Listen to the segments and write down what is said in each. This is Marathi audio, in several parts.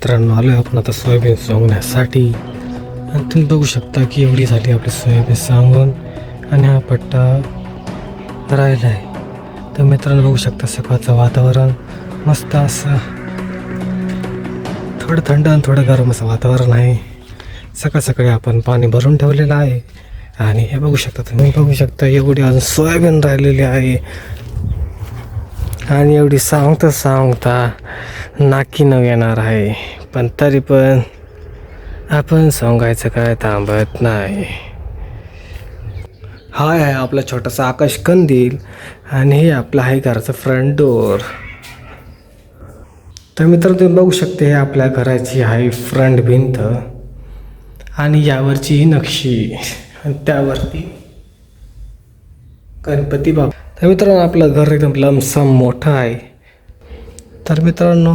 मित्रांनो, आलो आपण आता सोयाबीन सोंगण्यासाठी. आणि तुम्ही बघू शकता की एवढी झाली आपली सोयाबीन सांगून आणि हा पट्टा राहिला आहे. तर मित्रांनो बघू शकता सकाळचं वातावरण मस्त असं थोडं थंड आणि थोडं गरम असं वातावरण आहे. सकाळ सकाळी आपण पाणी भरून ठेवलेलं आहे आणि हे बघू शकता तुम्ही बघू शकता एवढी अजून सोयाबीन राहिलेली आहे. आणि एवढी सांगता नाकी न येणार आहे, पण तरी पण आपण सांगायचं काय थांबत नाही. हाय आहे आपला छोटासा आकाश कंदील आणि हे आपलं आहे घराचं फ्रंट डोअर. तर मित्र तुम्ही बघू शकते हे आपल्या घराची आहे फ्रंट भिंत आणि यावरची ही नक्षी आणि त्यावरती गणपती बाप्पा. तर मित्रांनो आपलं घर एकदम लमसम मोठं आहे. तर मित्रांनो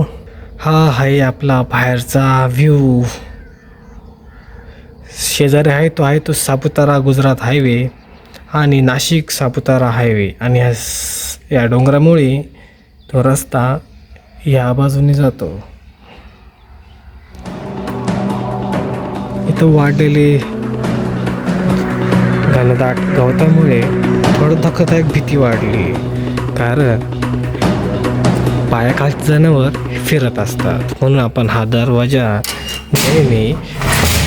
हा आहे आपला बाहेरचा व्ह्यू. शेजारी आहे तो सापुतारा गुजरात हायवे आणि नाशिक सापुतारा हायवे आणि या डोंगरामुळे तो रस्ता या बाजूने जातो. इथं वाढलेले घनदाट गवतामुळे थोडं धक्कादायक भीती वाढली, कारण पायाखालचे जनावर फिरत असतात, म्हणून आपण हा दरवाजा नेहमी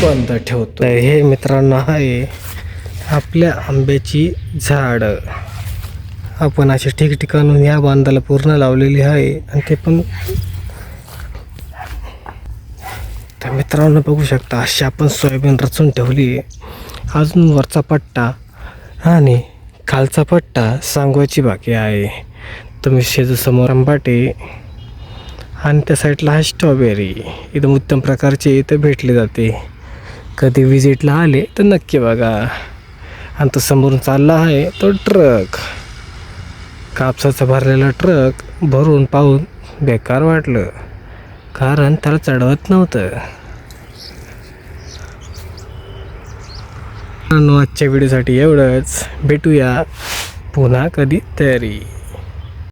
बंद ठेवतो. हे मित्रांनो आहे आपल्या आंब्याची झाडं. आपण अशी ठिकठिकाणून या बांधाला पूर्ण लावलेली आहे आणि ते पण. तर मित्रांनो बघू शकता अशी आपण सोयाबीन रचून ठेवली. अजून वरचा पट्टा आणि खालचा पट्टा सांगवायची बाकी आहे. तुम्ही शेजासमोर आंबाटे आणि त्या साईडला आहे स्ट्रॉबेरी. एकदम उत्तम प्रकारचे इथं भेटले जाते. कधी विजिटला आले तर नक्की बघा. आणि तो समोरून चालला आहे तो ट्रक, कापसाचा भरलेला ट्रक भरून पाहून बेकार वाटलं, कारण त्याला चढवत नव्हतं. आजच्या व्हिडिओसाठी एवढंच. भेटूया पुन्हा कधी तरी.